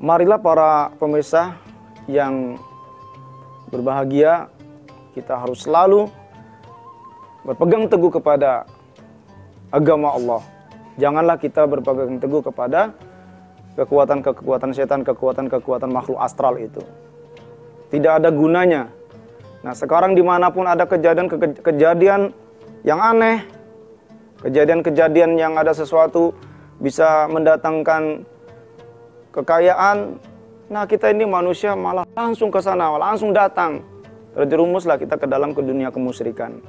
Marilah para pemirsa yang berbahagia, kita harus selalu berpegang teguh kepada agama Allah. Janganlah kita berpegang teguh kepada kekuatan-kekuatan setan, kekuatan-kekuatan makhluk astral itu. Tidak ada gunanya. Nah, sekarang dimanapun ada kejadian-kejadian yang aneh, kejadian-kejadian yang ada sesuatu bisa mendatangkan kekayaan, nah kita ini manusia malah langsung ke sana, langsung datang. Terjerumuslah kita ke dalam dunia kemusyrikan.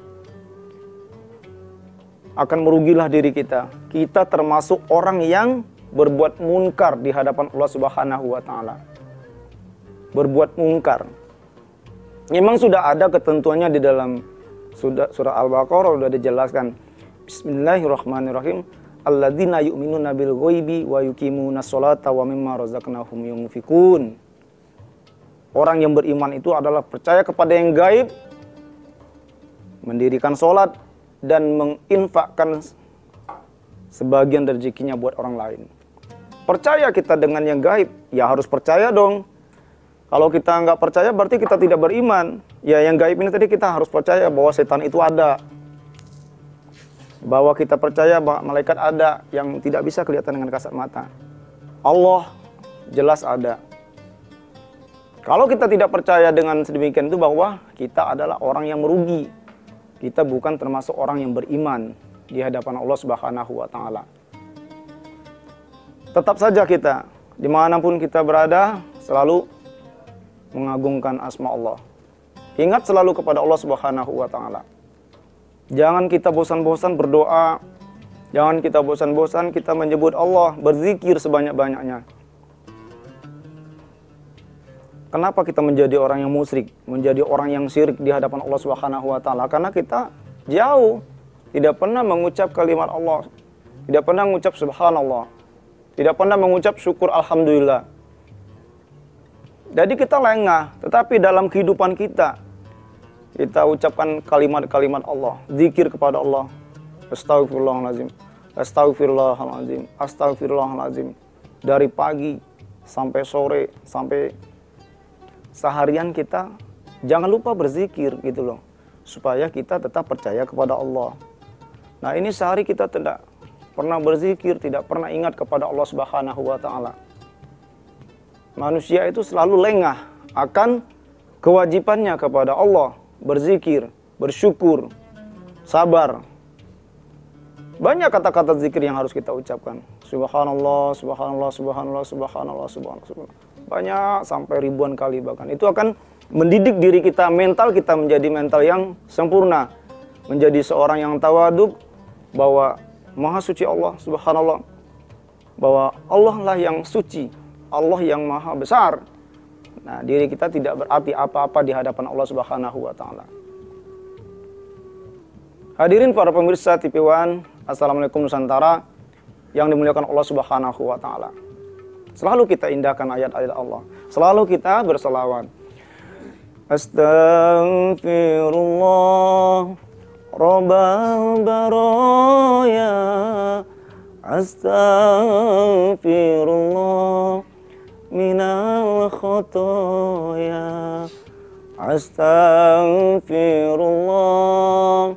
Akan merugilah diri kita. Kita termasuk orang yang berbuat munkar di hadapan Allah Subhanahu wa taala. Berbuat munkar. Memang sudah ada ketentuannya di dalam surah Al-Baqarah, sudah dijelaskan. Bismillahirrahmanirrahim. Alladzina yu'minuna bil ghaibi wa yuqimunas sholata wa mimma razaqnahum yunfikun. Orang yang beriman itu adalah percaya kepada yang gaib, mendirikan sholat dan menginfakkan sebagian rezekinya buat orang lain. Percaya kita dengan yang gaib, ya harus percaya dong. Kalau kita nggak percaya berarti kita tidak beriman. Ya yang gaib ini tadi kita harus percaya bahwa setan itu ada. Bahwa kita percaya bahwa malaikat ada yang tidak bisa kelihatan dengan kasat mata. Allah jelas ada. Kalau kita tidak percaya dengan sedemikian itu bahwa kita adalah orang yang merugi. Kita bukan termasuk orang yang beriman di hadapan Allah Subhanahu wa taala. Tetap saja kita dimanapun kita berada selalu mengagungkan asma Allah. Ingat selalu kepada Allah Subhanahu wa taala. Jangan kita bosan-bosan berdoa. Jangan kita bosan-bosan kita menyebut Allah, berzikir sebanyak-banyaknya. Kenapa kita menjadi orang yang musyrik, menjadi orang yang syirik di hadapan Allah Subhanahu wa taala? Karena kita jauh, tidak pernah mengucap kalimat Allah, tidak pernah mengucap subhanallah, tidak pernah mengucap syukur alhamdulillah. Jadi kita lengah, tetapi dalam kehidupan kita ucapkan kalimat-kalimat Allah, zikir kepada Allah. Astagfirullahaladzim, astagfirullahaladzim, astagfirullahaladzim. Dari pagi sampai sore, sampai seharian kita jangan lupa berzikir gitu loh. Supaya kita tetap percaya kepada Allah. Nah ini sehari kita tidak pernah berzikir, tidak pernah ingat kepada Allah Subhanahu wa taala. Manusia itu selalu lengah akan kewajibannya kepada Allah. Berzikir, bersyukur, sabar. Banyak kata-kata zikir yang harus kita ucapkan. Subhanallah, subhanallah, subhanallah, subhanallah, subhanallah. Banyak sampai ribuan kali bahkan. Itu akan mendidik diri kita, mental kita menjadi mental yang sempurna. Menjadi seorang yang tawaduk bahwa Maha Suci Allah, subhanallah. Bahwa Allah lah yang suci, Allah yang maha besar. Nah, diri kita tidak berarti apa-apa di hadapan Allah Subhanahu wa taala. Hadirin para pemirsa TV One, Assalamualaikum Nusantara yang dimuliakan Allah Subhanahu wa taala. Selalu kita indahkan ayat-ayat Allah. Selalu kita berselawat. Astaghfirullah Rabbal baraya. Astaghfirullah minal khotoya. Astaghfirullah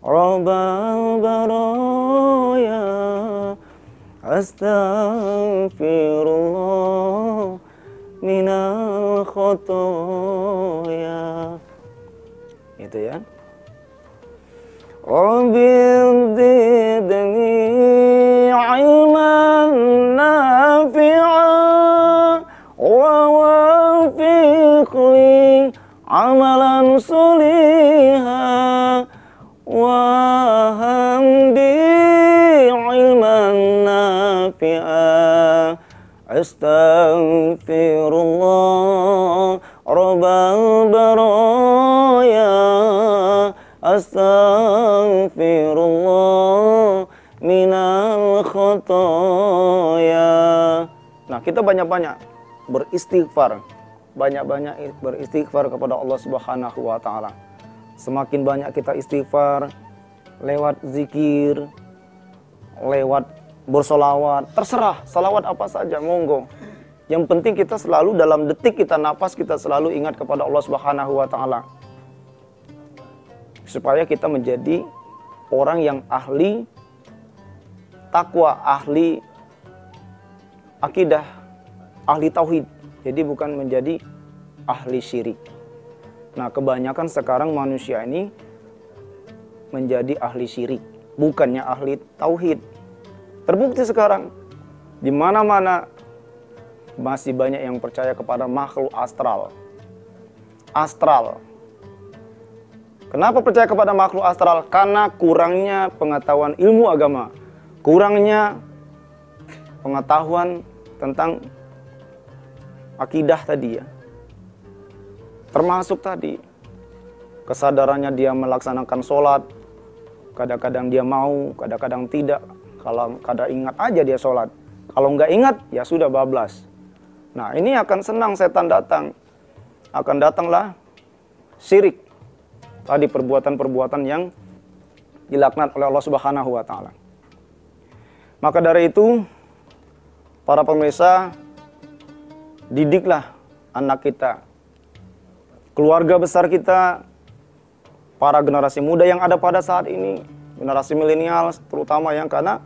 Rabbal baraya. Astaghfirullah minal khotoya. Itu ya. Rabbil zidni ilman nafi'an wa wafiqli amalan soliha wa hamdi ilman nafi'an. Astaghfirullah Rabbal baraya. Astaghfirullah minal khotoya. Nah, kita banyak-banyak beristighfar. Banyak-banyak beristighfar kepada Allah Subhanahu wa taala. Semakin banyak kita istighfar lewat zikir, lewat bersolawat, terserah salawat apa saja, monggo. Yang penting kita selalu dalam detik kita napas, kita selalu ingat kepada Allah Subhanahu wa taala. Supaya kita menjadi orang yang ahli takwa, ahli akidah, ahli tauhid. Jadi bukan menjadi ahli syirik. Nah, kebanyakan sekarang manusia ini menjadi ahli syirik, bukannya ahli tauhid. Terbukti sekarang di mana-mana masih banyak yang percaya kepada makhluk astral. Astral. Kenapa percaya kepada makhluk astral? Karena kurangnya pengetahuan ilmu agama, kurangnya pengetahuan tentang akidah tadi ya. Termasuk tadi kesadarannya dia melaksanakan sholat, kadang-kadang dia mau, kadang-kadang tidak. Kalau kadang ingat aja dia sholat, kalau nggak ingat ya sudah bablas. Nah, ini akan senang setan datang. Akan datanglah syirik. Tadi perbuatan-perbuatan yang dilaknat oleh Allah Subhanahu wa taala. Maka dari itu, para pemirsa, didiklah anak kita, keluarga besar kita, para generasi muda yang ada pada saat ini, generasi milenial terutama, yang karena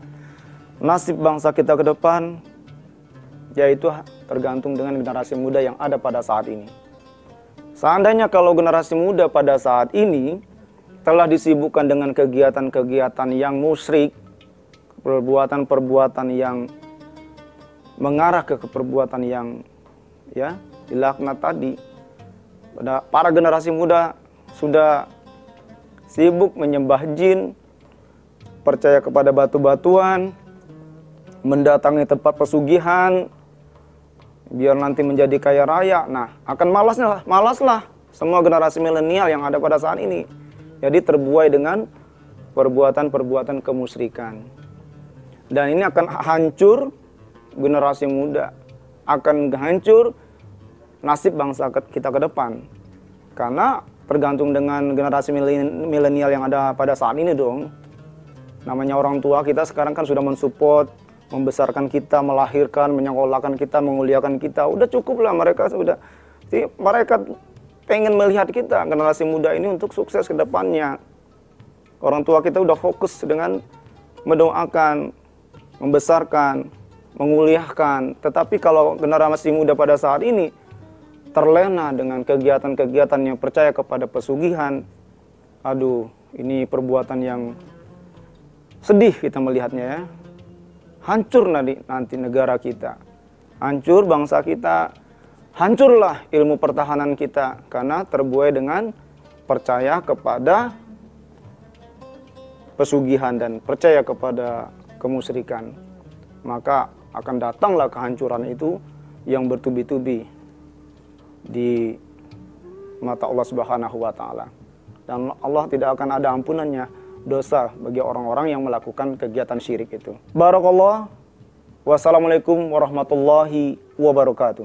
nasib bangsa kita ke depan yaitu tergantung dengan generasi muda yang ada pada saat ini. Seandainya kalau generasi muda pada saat ini telah disibukkan dengan kegiatan-kegiatan yang musyrik, perbuatan-perbuatan yang mengarah ke perbuatan yang ya dilaknat tadi, para generasi muda sudah sibuk menyembah jin, percaya kepada batu-batuan, mendatangi tempat pesugihan, biar nanti menjadi kaya raya. Nah, akan malaslah semua generasi milenial yang ada pada saat ini. Jadi terbuai dengan perbuatan-perbuatan kemusyrikan. Dan ini akan hancur generasi muda, akan hancur nasib bangsa kita ke depan. Karena tergantung dengan generasi milenial yang ada pada saat ini dong. Namanya orang tua kita sekarang kan sudah mensupport, membesarkan kita, melahirkan, menyekolahkan kita, menguliakan kita. Udah cukup lah, mereka pengen melihat kita, generasi muda ini, untuk sukses ke depannya. Orang tua kita udah fokus dengan mendoakan, membesarkan, menguliakan. Tetapi kalau generasi muda pada saat ini terlena dengan kegiatan-kegiatan yang percaya kepada pesugihan, aduh, ini perbuatan yang sedih kita melihatnya ya. Hancur nanti negara kita, hancur bangsa kita, hancurlah ilmu pertahanan kita karena terbuai dengan percaya kepada pesugihan dan percaya kepada kemusyrikan. Maka akan datanglah kehancuran itu yang bertubi-tubi di mata Allah Subhanahu wa taala. Dan Allah tidak akan ada ampunannya dosa bagi orang-orang yang melakukan kegiatan syirik itu. Barakallah. Wassalamualaikum warahmatullahi wabarakatuh.